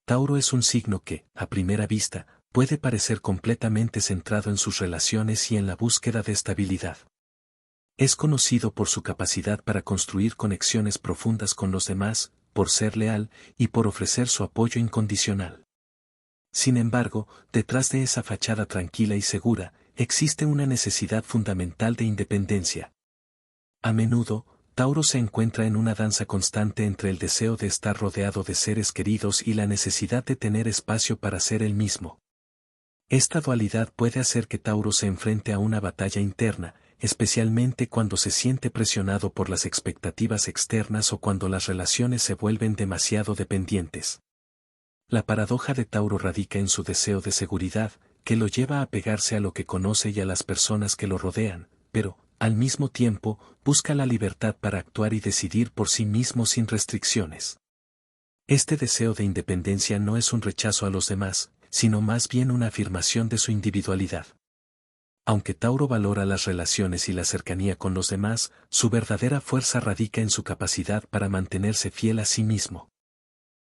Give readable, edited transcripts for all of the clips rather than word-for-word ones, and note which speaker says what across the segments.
Speaker 1: Tauro es un signo que, a primera vista, puede parecer completamente centrado en sus relaciones y en la búsqueda de estabilidad. Es conocido por su capacidad para construir conexiones profundas con los demás, por ser leal y por ofrecer su apoyo incondicional. Sin embargo, detrás de esa fachada tranquila y segura, existe una necesidad fundamental de independencia. A menudo, Tauro se encuentra en una danza constante entre el deseo de estar rodeado de seres queridos y la necesidad de tener espacio para ser él mismo. Esta dualidad puede hacer que Tauro se enfrente a una batalla interna, especialmente cuando se siente presionado por las expectativas externas o cuando las relaciones se vuelven demasiado dependientes. La paradoja de Tauro radica en su deseo de seguridad, que lo lleva a pegarse a lo que conoce y a las personas que lo rodean, pero, al mismo tiempo, busca la libertad para actuar y decidir por sí mismo sin restricciones. Este deseo de independencia no es un rechazo a los demás, sino más bien una afirmación de su individualidad. Aunque Tauro valora las relaciones y la cercanía con los demás, su verdadera fuerza radica en su capacidad para mantenerse fiel a sí mismo.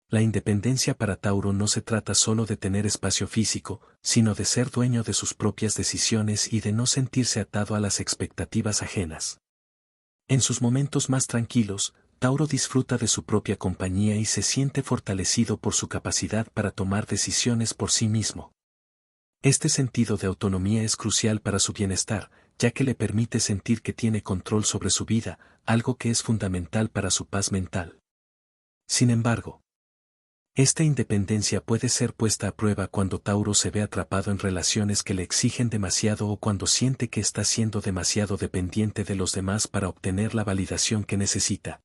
Speaker 1: La independencia para Tauro no se trata solo de tener espacio físico, sino de ser dueño de sus propias decisiones y de no sentirse atado a las expectativas ajenas. En sus momentos más tranquilos, Tauro disfruta de su propia compañía y se siente fortalecido por su capacidad para tomar decisiones por sí mismo. Este sentido de autonomía es crucial para su bienestar, ya que le permite sentir que tiene control sobre su vida, algo que es fundamental para su paz mental. Sin embargo, esta independencia puede ser puesta a prueba cuando Tauro se ve atrapado en relaciones que le exigen demasiado o cuando siente que está siendo demasiado dependiente de los demás para obtener la validación que necesita.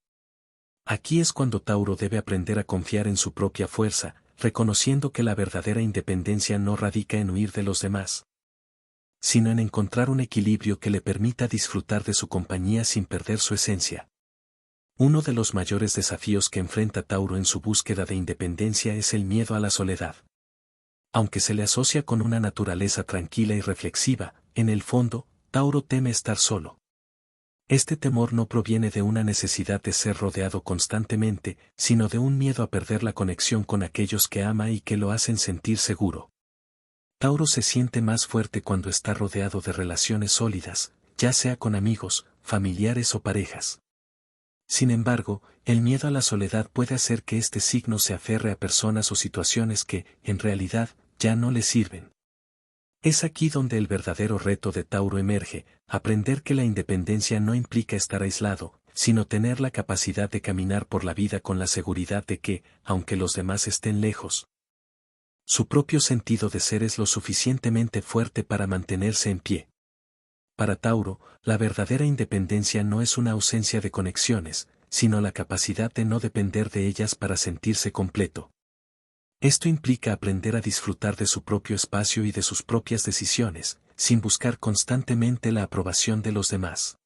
Speaker 1: Aquí es cuando Tauro debe aprender a confiar en su propia fuerza, reconociendo que la verdadera independencia no radica en huir de los demás, sino en encontrar un equilibrio que le permita disfrutar de su compañía sin perder su esencia. Uno de los mayores desafíos que enfrenta Tauro en su búsqueda de independencia es el miedo a la soledad. Aunque se le asocia con una naturaleza tranquila y reflexiva, en el fondo, Tauro teme estar solo. Este temor no proviene de una necesidad de ser rodeado constantemente, sino de un miedo a perder la conexión con aquellos que ama y que lo hacen sentir seguro. Tauro se siente más fuerte cuando está rodeado de relaciones sólidas, ya sea con amigos, familiares o parejas. Sin embargo, el miedo a la soledad puede hacer que este signo se aferre a personas o situaciones que, en realidad, ya no le sirven. Es aquí donde el verdadero reto de Tauro emerge, aprender que la independencia no implica estar aislado, sino tener la capacidad de caminar por la vida con la seguridad de que, aunque los demás estén lejos, su propio sentido de ser es lo suficientemente fuerte para mantenerse en pie. Para Tauro, la verdadera independencia no es una ausencia de conexiones, sino la capacidad de no depender de ellas para sentirse completo. Esto implica aprender a disfrutar de su propio espacio y de sus propias decisiones, sin buscar constantemente la aprobación de los demás.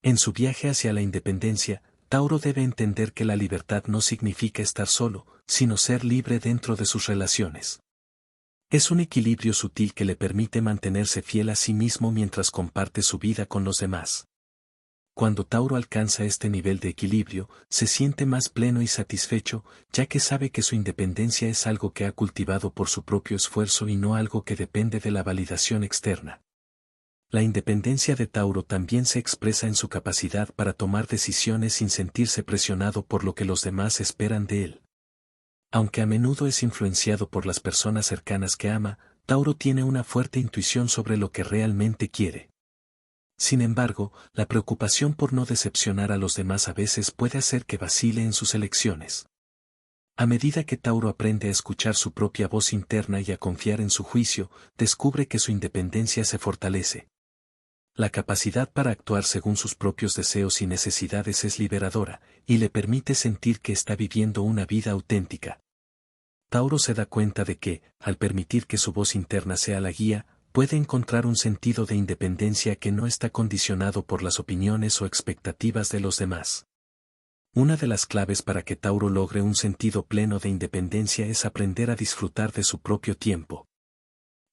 Speaker 1: En su viaje hacia la independencia, Tauro debe entender que la libertad no significa estar solo, sino ser libre dentro de sus relaciones. Es un equilibrio sutil que le permite mantenerse fiel a sí mismo mientras comparte su vida con los demás. Cuando Tauro alcanza este nivel de equilibrio, se siente más pleno y satisfecho, ya que sabe que su independencia es algo que ha cultivado por su propio esfuerzo y no algo que depende de la validación externa. La independencia de Tauro también se expresa en su capacidad para tomar decisiones sin sentirse presionado por lo que los demás esperan de él. Aunque a menudo es influenciado por las personas cercanas que ama, Tauro tiene una fuerte intuición sobre lo que realmente quiere. Sin embargo, la preocupación por no decepcionar a los demás a veces puede hacer que vacile en sus elecciones. A medida que Tauro aprende a escuchar su propia voz interna y a confiar en su juicio, descubre que su independencia se fortalece. La capacidad para actuar según sus propios deseos y necesidades es liberadora, y le permite sentir que está viviendo una vida auténtica. Tauro se da cuenta de que, al permitir que su voz interna sea la guía, puede encontrar un sentido de independencia que no está condicionado por las opiniones o expectativas de los demás. Una de las claves para que Tauro logre un sentido pleno de independencia es aprender a disfrutar de su propio tiempo.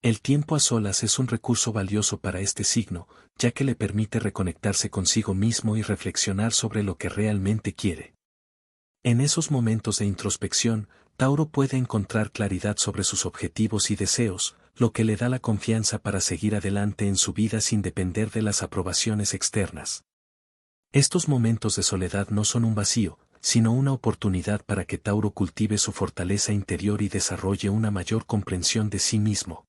Speaker 1: El tiempo a solas es un recurso valioso para este signo, ya que le permite reconectarse consigo mismo y reflexionar sobre lo que realmente quiere. En esos momentos de introspección, Tauro puede encontrar claridad sobre sus objetivos y deseos, lo que le da la confianza para seguir adelante en su vida sin depender de las aprobaciones externas. Estos momentos de soledad no son un vacío, sino una oportunidad para que Tauro cultive su fortaleza interior y desarrolle una mayor comprensión de sí mismo.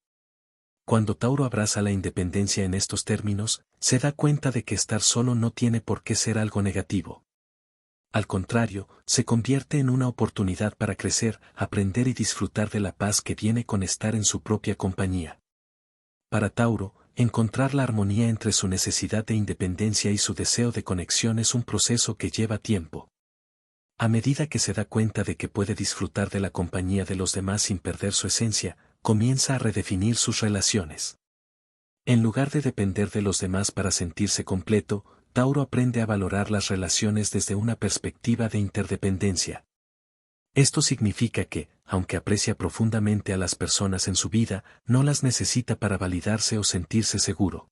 Speaker 1: Cuando Tauro abraza la independencia en estos términos, se da cuenta de que estar solo no tiene por qué ser algo negativo. Al contrario, se convierte en una oportunidad para crecer, aprender y disfrutar de la paz que viene con estar en su propia compañía. Para Tauro, encontrar la armonía entre su necesidad de independencia y su deseo de conexión es un proceso que lleva tiempo. A medida que se da cuenta de que puede disfrutar de la compañía de los demás sin perder su esencia, comienza a redefinir sus relaciones. En lugar de depender de los demás para sentirse completo, Tauro aprende a valorar las relaciones desde una perspectiva de interdependencia. Esto significa que, aunque aprecia profundamente a las personas en su vida, no las necesita para validarse o sentirse seguro.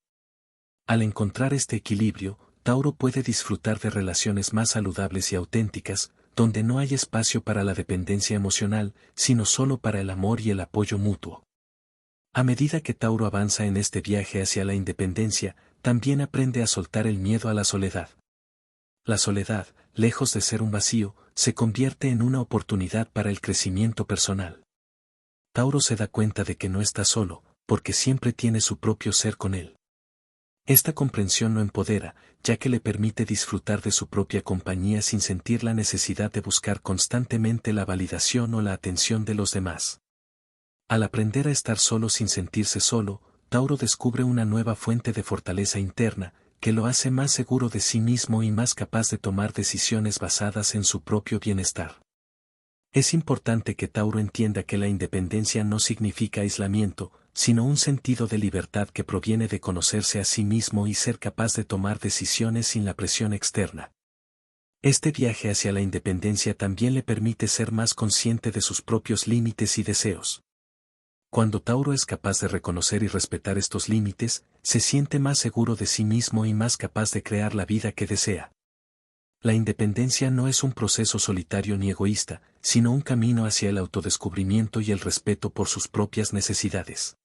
Speaker 1: Al encontrar este equilibrio, Tauro puede disfrutar de relaciones más saludables y auténticas, donde no hay espacio para la dependencia emocional, sino solo para el amor y el apoyo mutuo. A medida que Tauro avanza en este viaje hacia la independencia, también aprende a soltar el miedo a la soledad. La soledad, lejos de ser un vacío, se convierte en una oportunidad para el crecimiento personal. Tauro se da cuenta de que no está solo, porque siempre tiene su propio ser con él. Esta comprensión lo empodera, ya que le permite disfrutar de su propia compañía sin sentir la necesidad de buscar constantemente la validación o la atención de los demás. Al aprender a estar solo sin sentirse solo, Tauro descubre una nueva fuente de fortaleza interna, que lo hace más seguro de sí mismo y más capaz de tomar decisiones basadas en su propio bienestar. Es importante que Tauro entienda que la independencia no significa aislamiento, sino un sentido de libertad que proviene de conocerse a sí mismo y ser capaz de tomar decisiones sin la presión externa. Este viaje hacia la independencia también le permite ser más consciente de sus propios límites y deseos. Cuando Tauro es capaz de reconocer y respetar estos límites, se siente más seguro de sí mismo y más capaz de crear la vida que desea. La independencia no es un proceso solitario ni egoísta, sino un camino hacia el autodescubrimiento y el respeto por sus propias necesidades.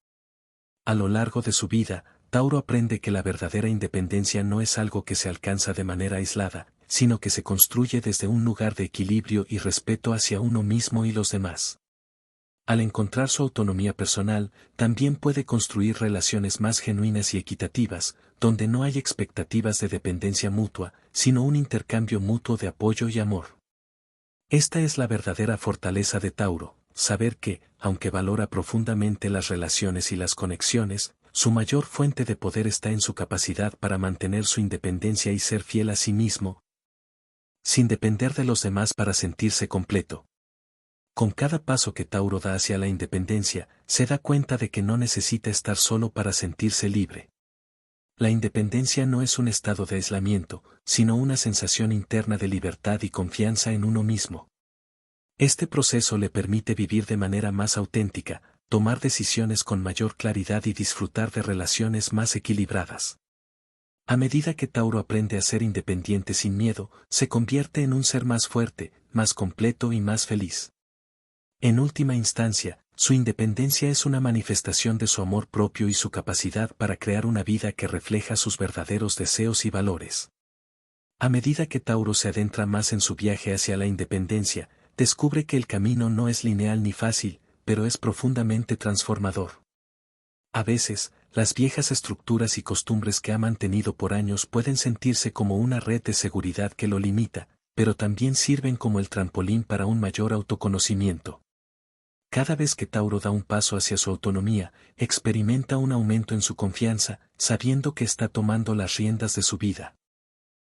Speaker 1: A lo largo de su vida, Tauro aprende que la verdadera independencia no es algo que se alcanza de manera aislada, sino que se construye desde un lugar de equilibrio y respeto hacia uno mismo y los demás. Al encontrar su autonomía personal, también puede construir relaciones más genuinas y equitativas, donde no hay expectativas de dependencia mutua, sino un intercambio mutuo de apoyo y amor. Esta es la verdadera fortaleza de Tauro, saber que, aunque valora profundamente las relaciones y las conexiones, su mayor fuente de poder está en su capacidad para mantener su independencia y ser fiel a sí mismo, sin depender de los demás para sentirse completo. Con cada paso que Tauro da hacia la independencia, se da cuenta de que no necesita estar solo para sentirse libre. La independencia no es un estado de aislamiento, sino una sensación interna de libertad y confianza en uno mismo. Este proceso le permite vivir de manera más auténtica, tomar decisiones con mayor claridad y disfrutar de relaciones más equilibradas. A medida que Tauro aprende a ser independiente sin miedo, se convierte en un ser más fuerte, más completo y más feliz. En última instancia, su independencia es una manifestación de su amor propio y su capacidad para crear una vida que refleja sus verdaderos deseos y valores. A medida que Tauro se adentra más en su viaje hacia la independencia, descubre que el camino no es lineal ni fácil, pero es profundamente transformador. A veces, las viejas estructuras y costumbres que ha mantenido por años pueden sentirse como una red de seguridad que lo limita, pero también sirven como el trampolín para un mayor autoconocimiento. Cada vez que Tauro da un paso hacia su autonomía, experimenta un aumento en su confianza, sabiendo que está tomando las riendas de su vida.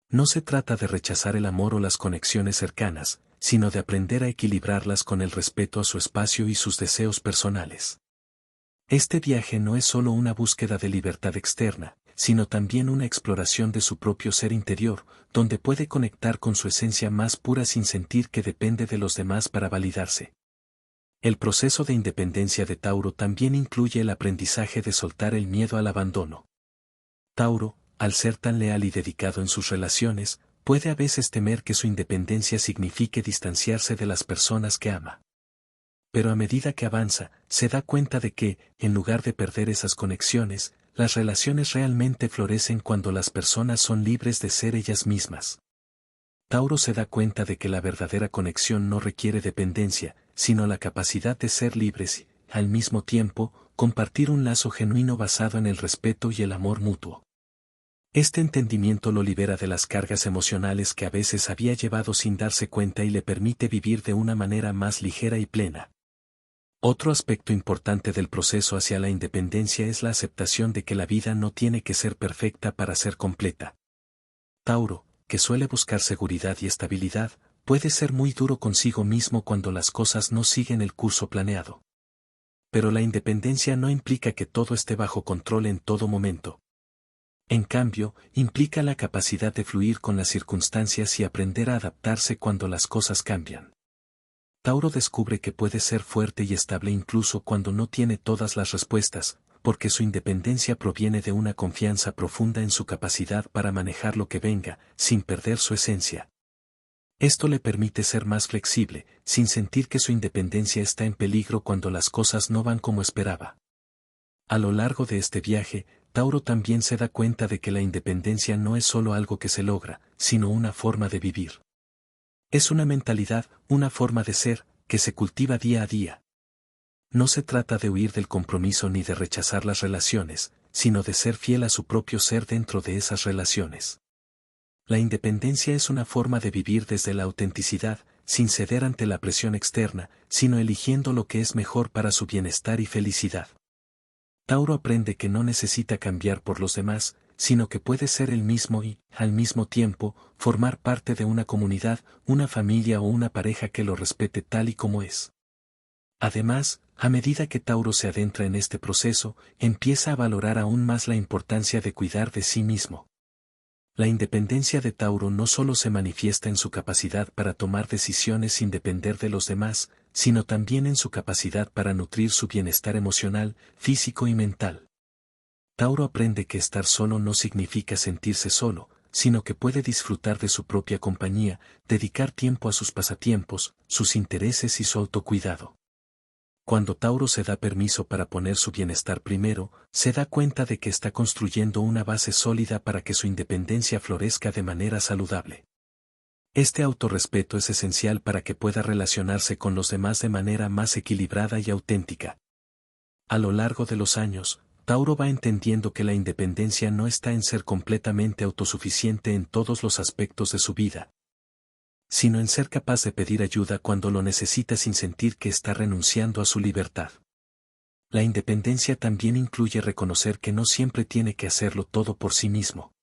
Speaker 1: No se trata de rechazar el amor o las conexiones cercanas, sino de aprender a equilibrarlas con el respeto a su espacio y sus deseos personales. Este viaje no es solo una búsqueda de libertad externa, sino también una exploración de su propio ser interior, donde puede conectar con su esencia más pura sin sentir que depende de los demás para validarse. El proceso de independencia de Tauro también incluye el aprendizaje de soltar el miedo al abandono. Tauro, al ser tan leal y dedicado en sus relaciones, puede a veces temer que su independencia signifique distanciarse de las personas que ama. pero a medida que avanza, se da cuenta de que, en lugar de perder esas conexiones, las relaciones realmente florecen cuando las personas son libres de ser ellas mismas. Tauro se da cuenta de que la verdadera conexión no requiere dependencia, sino la capacidad de ser libres y, al mismo tiempo, compartir un lazo genuino basado en el respeto y el amor mutuo. Este entendimiento lo libera de las cargas emocionales que a veces había llevado sin darse cuenta y le permite vivir de una manera más ligera y plena. Otro aspecto importante del proceso hacia la independencia es la aceptación de que la vida no tiene que ser perfecta para ser completa. Tauro, que suele buscar seguridad y estabilidad, puede ser muy duro consigo mismo cuando las cosas no siguen el curso planeado. Pero la independencia no implica que todo esté bajo control en todo momento. En cambio, implica la capacidad de fluir con las circunstancias y aprender a adaptarse cuando las cosas cambian. Tauro descubre que puede ser fuerte y estable incluso cuando no tiene todas las respuestas, porque su independencia proviene de una confianza profunda en su capacidad para manejar lo que venga, sin perder su esencia. Esto le permite ser más flexible, sin sentir que su independencia está en peligro cuando las cosas no van como esperaba. A lo largo de este viaje, Tauro también se da cuenta de que la independencia no es solo algo que se logra, sino una forma de vivir. Es una mentalidad, una forma de ser, que se cultiva día a día. No se trata de huir del compromiso ni de rechazar las relaciones, sino de ser fiel a su propio ser dentro de esas relaciones. La independencia es una forma de vivir desde la autenticidad, sin ceder ante la presión externa, sino eligiendo lo que es mejor para su bienestar y felicidad. Tauro aprende que no necesita cambiar por los demás, sino que puede ser él mismo y, al mismo tiempo, formar parte de una comunidad, una familia o una pareja que lo respete tal y como es. Además, a medida que Tauro se adentra en este proceso, empieza a valorar aún más la importancia de cuidar de sí mismo. La independencia de Tauro no solo se manifiesta en su capacidad para tomar decisiones sin depender de los demás, sino también en su capacidad para nutrir su bienestar emocional, físico y mental. Tauro aprende que estar solo no significa sentirse solo, sino que puede disfrutar de su propia compañía, dedicar tiempo a sus pasatiempos, sus intereses y su autocuidado. Cuando Tauro se da permiso para poner su bienestar primero, se da cuenta de que está construyendo una base sólida para que su independencia florezca de manera saludable. Este autorrespeto es esencial para que pueda relacionarse con los demás de manera más equilibrada y auténtica. A lo largo de los años, Tauro va entendiendo que la independencia no está en ser completamente autosuficiente en todos los aspectos de su vida, sino en ser capaz de pedir ayuda cuando lo necesita sin sentir que está renunciando a su libertad. La independencia también incluye reconocer que no siempre tiene que hacerlo todo por sí mismo.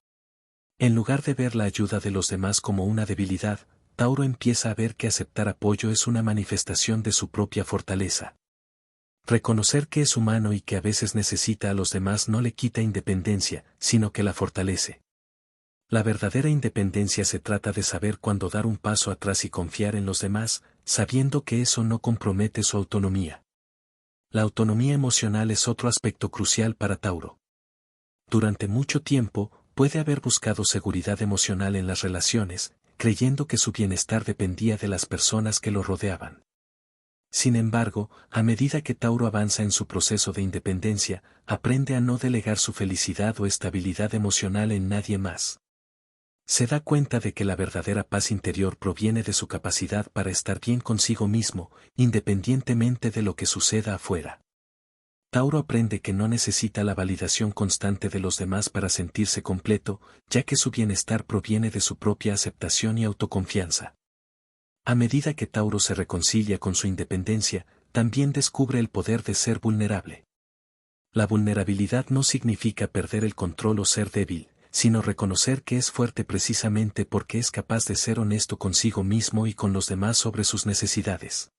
Speaker 1: En lugar de ver la ayuda de los demás como una debilidad, Tauro empieza a ver que aceptar apoyo es una manifestación de su propia fortaleza. Reconocer que es humano y que a veces necesita a los demás no le quita independencia, sino que la fortalece. La verdadera independencia se trata de saber cuándo dar un paso atrás y confiar en los demás, sabiendo que eso no compromete su autonomía. La autonomía emocional es otro aspecto crucial para Tauro. Durante mucho tiempo, puede haber buscado seguridad emocional en las relaciones, creyendo que su bienestar dependía de las personas que lo rodeaban. Sin embargo, a medida que Tauro avanza en su proceso de independencia, aprende a no delegar su felicidad o estabilidad emocional en nadie más. Se da cuenta de que la verdadera paz interior proviene de su capacidad para estar bien consigo mismo, independientemente de lo que suceda afuera. Tauro aprende que no necesita la validación constante de los demás para sentirse completo, ya que su bienestar proviene de su propia aceptación y autoconfianza. A medida que Tauro se reconcilia con su independencia, también descubre el poder de ser vulnerable. La vulnerabilidad no significa perder el control o ser débil, sino reconocer que es fuerte precisamente porque es capaz de ser honesto consigo mismo y con los demás sobre sus necesidades.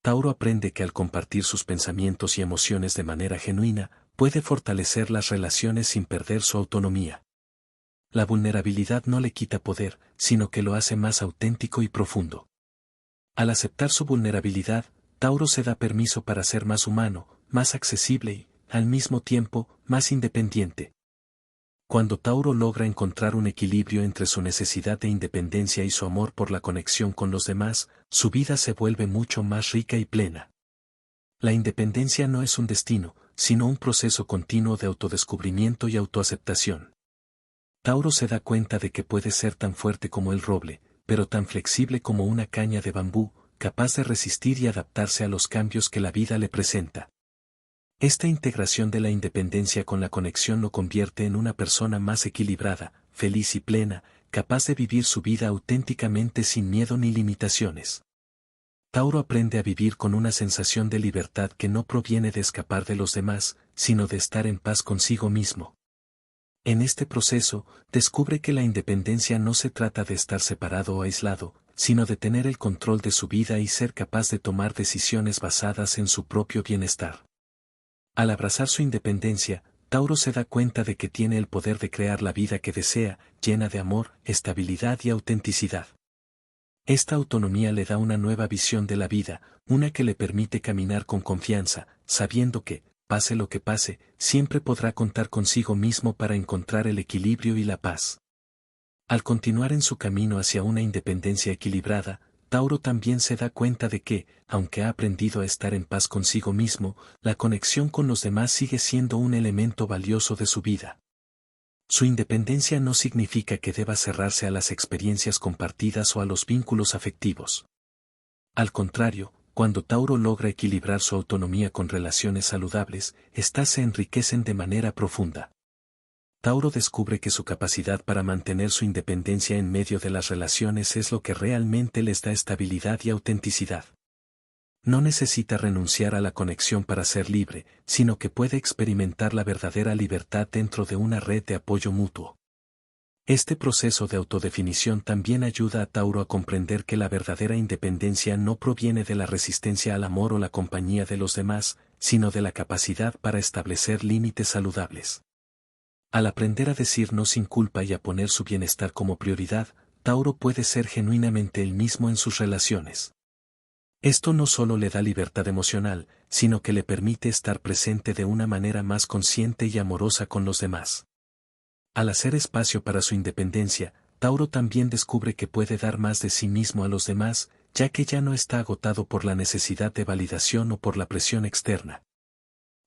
Speaker 1: Tauro aprende que al compartir sus pensamientos y emociones de manera genuina, puede fortalecer las relaciones sin perder su autonomía. La vulnerabilidad no le quita poder, sino que lo hace más auténtico y profundo. Al aceptar su vulnerabilidad, Tauro se da permiso para ser más humano, más accesible y, al mismo tiempo, más independiente. Cuando Tauro logra encontrar un equilibrio entre su necesidad de independencia y su amor por la conexión con los demás, su vida se vuelve mucho más rica y plena. La independencia no es un destino, sino un proceso continuo de autodescubrimiento y autoaceptación. Tauro se da cuenta de que puede ser tan fuerte como el roble, pero tan flexible como una caña de bambú, capaz de resistir y adaptarse a los cambios que la vida le presenta. Esta integración de la independencia con la conexión lo convierte en una persona más equilibrada, feliz y plena, capaz de vivir su vida auténticamente sin miedo ni limitaciones. Tauro aprende a vivir con una sensación de libertad que no proviene de escapar de los demás, sino de estar en paz consigo mismo. En este proceso, descubre que la independencia no se trata de estar separado o aislado, sino de tener el control de su vida y ser capaz de tomar decisiones basadas en su propio bienestar. Al abrazar su independencia, Tauro se da cuenta de que tiene el poder de crear la vida que desea, llena de amor, estabilidad y autenticidad. Esta autonomía le da una nueva visión de la vida, una que le permite caminar con confianza, sabiendo que, pase lo que pase, siempre podrá contar consigo mismo para encontrar el equilibrio y la paz. Al continuar en su camino hacia una independencia equilibrada, Tauro también se da cuenta de que, aunque ha aprendido a estar en paz consigo mismo, la conexión con los demás sigue siendo un elemento valioso de su vida. Su independencia no significa que deba cerrarse a las experiencias compartidas o a los vínculos afectivos. Al contrario, cuando Tauro logra equilibrar su autonomía con relaciones saludables, éstas se enriquecen de manera profunda. Tauro descubre que su capacidad para mantener su independencia en medio de las relaciones es lo que realmente les da estabilidad y autenticidad. No necesita renunciar a la conexión para ser libre, sino que puede experimentar la verdadera libertad dentro de una red de apoyo mutuo. Este proceso de autodefinición también ayuda a Tauro a comprender que la verdadera independencia no proviene de la resistencia al amor o la compañía de los demás, sino de la capacidad para establecer límites saludables. Al aprender a decir no sin culpa y a poner su bienestar como prioridad, Tauro puede ser genuinamente el mismo en sus relaciones. Esto no solo le da libertad emocional, sino que le permite estar presente de una manera más consciente y amorosa con los demás. Al hacer espacio para su independencia, Tauro también descubre que puede dar más de sí mismo a los demás, ya que ya no está agotado por la necesidad de validación o por la presión externa.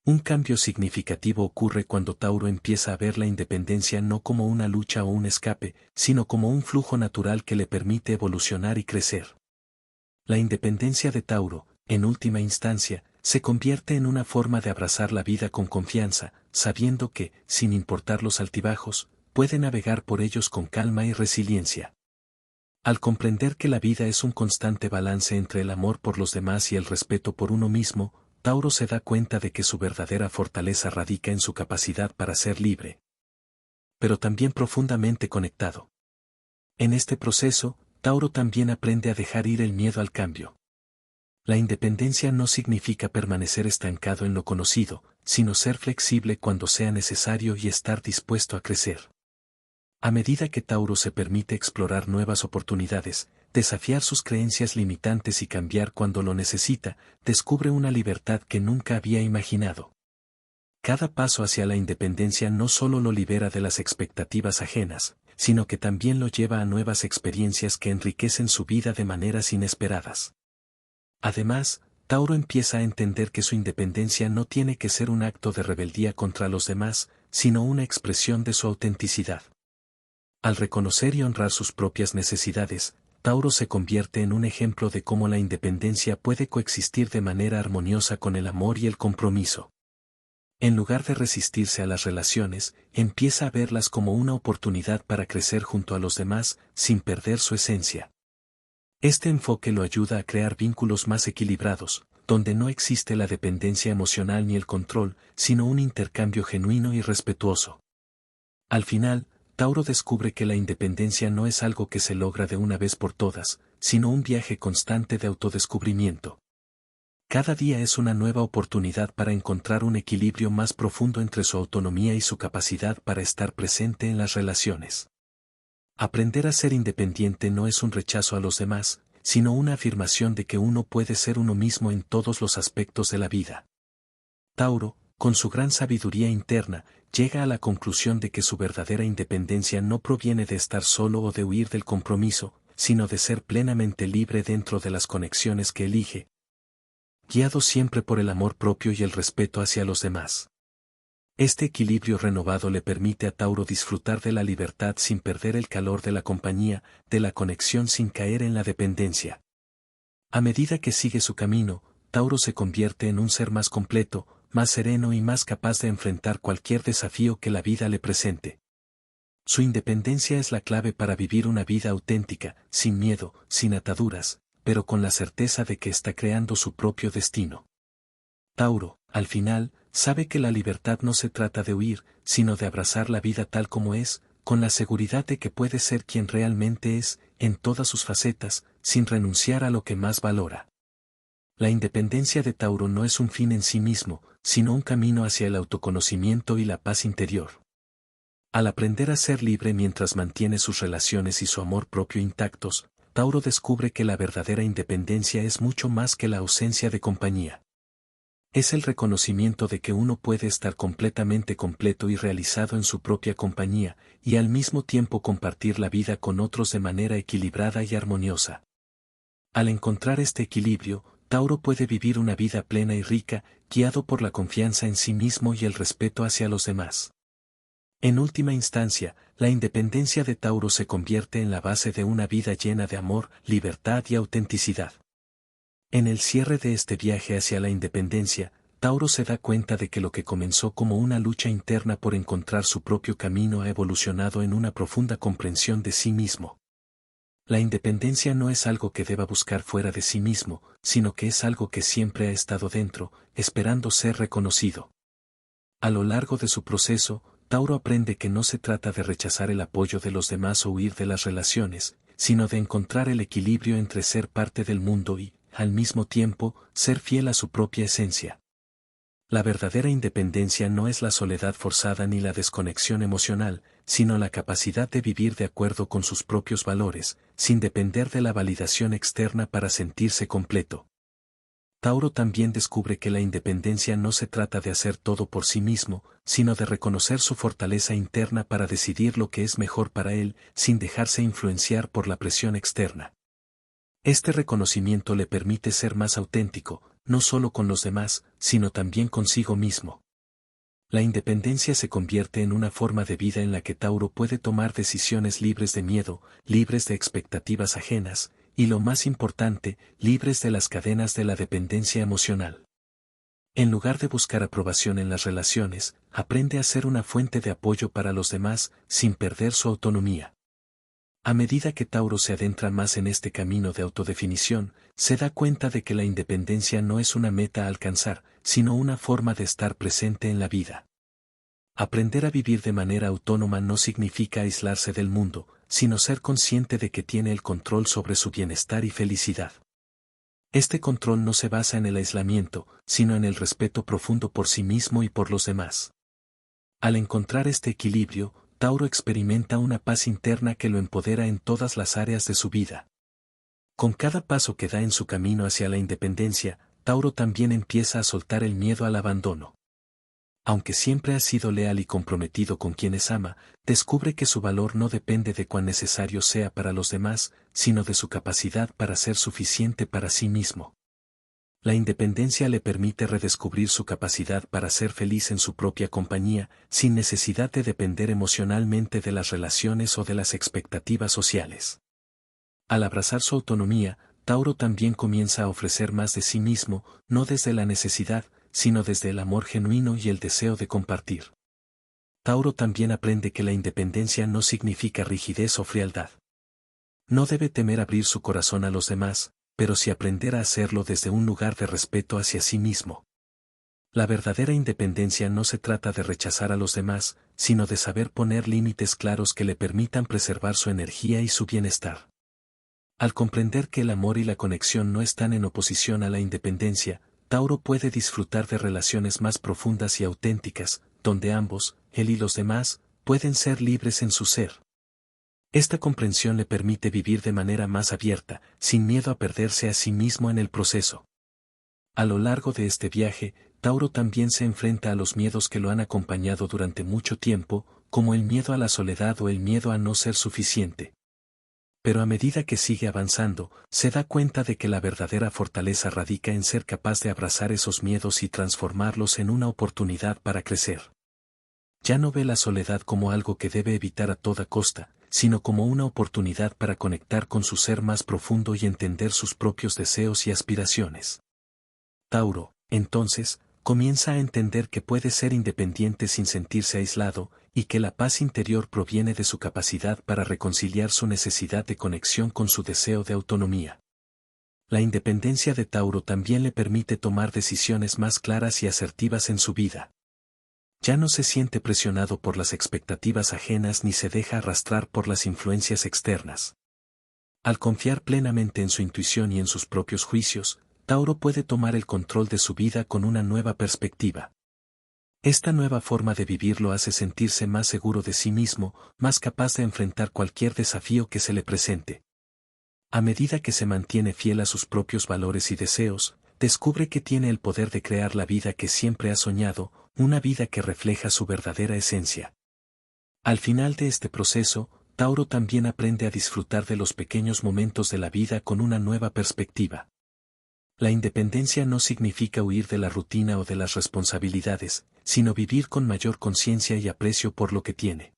Speaker 1: Un cambio significativo ocurre cuando Tauro empieza a ver la independencia no como una lucha o un escape, sino como un flujo natural que le permite evolucionar y crecer. La independencia de Tauro, en última instancia, se convierte en una forma de abrazar la vida con confianza, sabiendo que, sin importar los altibajos, puede navegar por ellos con calma y resiliencia. Al comprender que la vida es un constante balance entre el amor por los demás y el respeto por uno mismo, Tauro se da cuenta de que su verdadera fortaleza radica en su capacidad para ser libre, pero también profundamente conectado. En este proceso, Tauro también aprende a dejar ir el miedo al cambio. La independencia no significa permanecer estancado en lo conocido, sino ser flexible cuando sea necesario y estar dispuesto a crecer. A medida que Tauro se permite explorar nuevas oportunidades, desafiar sus creencias limitantes y cambiar cuando lo necesita, descubre una libertad que nunca había imaginado. Cada paso hacia la independencia no solo lo libera de las expectativas ajenas, sino que también lo lleva a nuevas experiencias que enriquecen su vida de maneras inesperadas. Además, Tauro empieza a entender que su independencia no tiene que ser un acto de rebeldía contra los demás, sino una expresión de su autenticidad. Al reconocer y honrar sus propias necesidades, Tauro se convierte en un ejemplo de cómo la independencia puede coexistir de manera armoniosa con el amor y el compromiso. En lugar de resistirse a las relaciones, empieza a verlas como una oportunidad para crecer junto a los demás, sin perder su esencia. Este enfoque lo ayuda a crear vínculos más equilibrados, donde no existe la dependencia emocional ni el control, sino un intercambio genuino y respetuoso. Al final, Tauro descubre que la independencia no es algo que se logra de una vez por todas, sino un viaje constante de autodescubrimiento. Cada día es una nueva oportunidad para encontrar un equilibrio más profundo entre su autonomía y su capacidad para estar presente en las relaciones. Aprender a ser independiente no es un rechazo a los demás, sino una afirmación de que uno puede ser uno mismo en todos los aspectos de la vida. Tauro, con su gran sabiduría interna, llega a la conclusión de que su verdadera independencia no proviene de estar solo o de huir del compromiso, sino de ser plenamente libre dentro de las conexiones que elige. guiado siempre por el amor propio y el respeto hacia los demás. Este equilibrio renovado le permite a Tauro disfrutar de la libertad sin perder el calor de la compañía, de la conexión sin caer en la dependencia. A medida que sigue su camino, Tauro se convierte en un ser más completo, más sereno y más capaz de enfrentar cualquier desafío que la vida le presente. Su independencia es la clave para vivir una vida auténtica, sin miedo, sin ataduras, pero con la certeza de que está creando su propio destino. Tauro, al final, sabe que la libertad no se trata de huir, sino de abrazar la vida tal como es, con la seguridad de que puede ser quien realmente es, en todas sus facetas, sin renunciar a lo que más valora. La independencia de Tauro no es un fin en sí mismo, sino un camino hacia el autoconocimiento y la paz interior. Al aprender a ser libre mientras mantiene sus relaciones y su amor propio intactos, Tauro descubre que la verdadera independencia es mucho más que la ausencia de compañía. Es el reconocimiento de que uno puede estar completamente completo y realizado en su propia compañía, y al mismo tiempo compartir la vida con otros de manera equilibrada y armoniosa. Al encontrar este equilibrio, Tauro puede vivir una vida plena y rica, guiado por la confianza en sí mismo y el respeto hacia los demás. En última instancia, la independencia de Tauro se convierte en la base de una vida llena de amor, libertad y autenticidad. En el cierre de este viaje hacia la independencia, Tauro se da cuenta de que lo que comenzó como una lucha interna por encontrar su propio camino ha evolucionado en una profunda comprensión de sí mismo. La independencia no es algo que deba buscar fuera de sí mismo, sino que es algo que siempre ha estado dentro, esperando ser reconocido. A lo largo de su proceso, Tauro aprende que no se trata de rechazar el apoyo de los demás o huir de las relaciones, sino de encontrar el equilibrio entre ser parte del mundo y, al mismo tiempo, ser fiel a su propia esencia. La verdadera independencia no es la soledad forzada ni la desconexión emocional, sino la capacidad de vivir de acuerdo con sus propios valores, sin depender de la validación externa para sentirse completo. Tauro también descubre que la independencia no se trata de hacer todo por sí mismo, sino de reconocer su fortaleza interna para decidir lo que es mejor para él, sin dejarse influenciar por la presión externa. Este reconocimiento le permite ser más auténtico, no solo con los demás, sino también consigo mismo. La independencia se convierte en una forma de vida en la que Tauro puede tomar decisiones libres de miedo, libres de expectativas ajenas, y lo más importante, libres de las cadenas de la dependencia emocional. En lugar de buscar aprobación en las relaciones, aprende a ser una fuente de apoyo para los demás, sin perder su autonomía. A medida que Tauro se adentra más en este camino de autodefinición, se da cuenta de que la independencia no es una meta a alcanzar, sino una forma de estar presente en la vida. Aprender a vivir de manera autónoma no significa aislarse del mundo, sino ser consciente de que tiene el control sobre su bienestar y felicidad. Este control no se basa en el aislamiento, sino en el respeto profundo por sí mismo y por los demás. Al encontrar este equilibrio, Tauro experimenta una paz interna que lo empodera en todas las áreas de su vida. Con cada paso que da en su camino hacia la independencia, Tauro también empieza a soltar el miedo al abandono. Aunque siempre ha sido leal y comprometido con quienes ama, descubre que su valor no depende de cuán necesario sea para los demás, sino de su capacidad para ser suficiente para sí mismo. La independencia le permite redescubrir su capacidad para ser feliz en su propia compañía, sin necesidad de depender emocionalmente de las relaciones o de las expectativas sociales. Al abrazar su autonomía, Tauro también comienza a ofrecer más de sí mismo, no desde la necesidad, sino desde el amor genuino y el deseo de compartir. Tauro también aprende que la independencia no significa rigidez o frialdad. No debe temer abrir su corazón a los demás, pero sí aprender a hacerlo desde un lugar de respeto hacia sí mismo. La verdadera independencia no se trata de rechazar a los demás, sino de saber poner límites claros que le permitan preservar su energía y su bienestar. Al comprender que el amor y la conexión no están en oposición a la independencia, Tauro puede disfrutar de relaciones más profundas y auténticas, donde ambos, él y los demás, pueden ser libres en su ser. Esta comprensión le permite vivir de manera más abierta, sin miedo a perderse a sí mismo en el proceso. A lo largo de este viaje, Tauro también se enfrenta a los miedos que lo han acompañado durante mucho tiempo, como el miedo a la soledad o el miedo a no ser suficiente. Pero a medida que sigue avanzando, se da cuenta de que la verdadera fortaleza radica en ser capaz de abrazar esos miedos y transformarlos en una oportunidad para crecer. Ya no ve la soledad como algo que debe evitar a toda costa, sino como una oportunidad para conectar con su ser más profundo y entender sus propios deseos y aspiraciones. Tauro, entonces, comienza a entender que puede ser independiente sin sentirse aislado, y que la paz interior proviene de su capacidad para reconciliar su necesidad de conexión con su deseo de autonomía. La independencia de Tauro también le permite tomar decisiones más claras y asertivas en su vida. Ya no se siente presionado por las expectativas ajenas ni se deja arrastrar por las influencias externas. Al confiar plenamente en su intuición y en sus propios juicios, Tauro puede tomar el control de su vida con una nueva perspectiva. Esta nueva forma de vivir lo hace sentirse más seguro de sí mismo, más capaz de enfrentar cualquier desafío que se le presente. A medida que se mantiene fiel a sus propios valores y deseos, descubre que tiene el poder de crear la vida que siempre ha soñado, una vida que refleja su verdadera esencia. Al final de este proceso, Tauro también aprende a disfrutar de los pequeños momentos de la vida con una nueva perspectiva. La independencia no significa huir de la rutina o de las responsabilidades, sino vivir con mayor conciencia y aprecio por lo que tiene.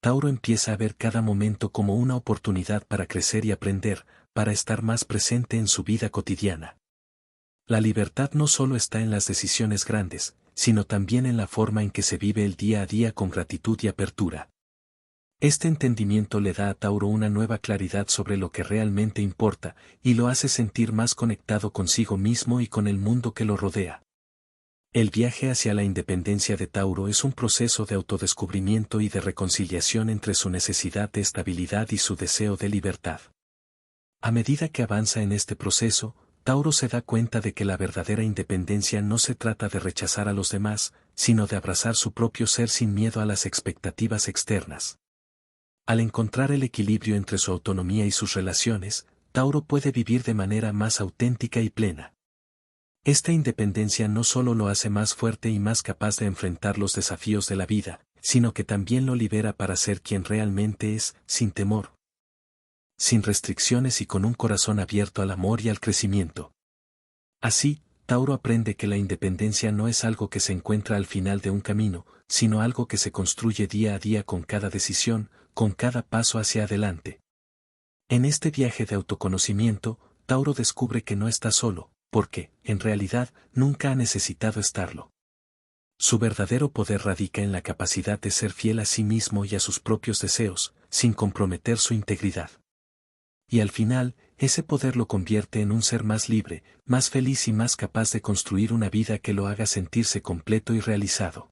Speaker 1: Tauro empieza a ver cada momento como una oportunidad para crecer y aprender, para estar más presente en su vida cotidiana. La libertad no solo está en las decisiones grandes, sino también en la forma en que se vive el día a día con gratitud y apertura. Este entendimiento le da a Tauro una nueva claridad sobre lo que realmente importa, y lo hace sentir más conectado consigo mismo y con el mundo que lo rodea. El viaje hacia la independencia de Tauro es un proceso de autodescubrimiento y de reconciliación entre su necesidad de estabilidad y su deseo de libertad. A medida que avanza en este proceso, Tauro se da cuenta de que la verdadera independencia no se trata de rechazar a los demás, sino de abrazar su propio ser sin miedo a las expectativas externas. Al encontrar el equilibrio entre su autonomía y sus relaciones, Tauro puede vivir de manera más auténtica y plena. Esta independencia no solo lo hace más fuerte y más capaz de enfrentar los desafíos de la vida, sino que también lo libera para ser quien realmente es, sin temor, sin restricciones y con un corazón abierto al amor y al crecimiento. Así, Tauro aprende que la independencia no es algo que se encuentra al final de un camino, sino algo que se construye día a día con cada decisión, con cada paso hacia adelante. En este viaje de autoconocimiento, Tauro descubre que no está solo, porque, en realidad, nunca ha necesitado estarlo. Su verdadero poder radica en la capacidad de ser fiel a sí mismo y a sus propios deseos, sin comprometer su integridad. Y al final, ese poder lo convierte en un ser más libre, más feliz y más capaz de construir una vida que lo haga sentirse completo y realizado.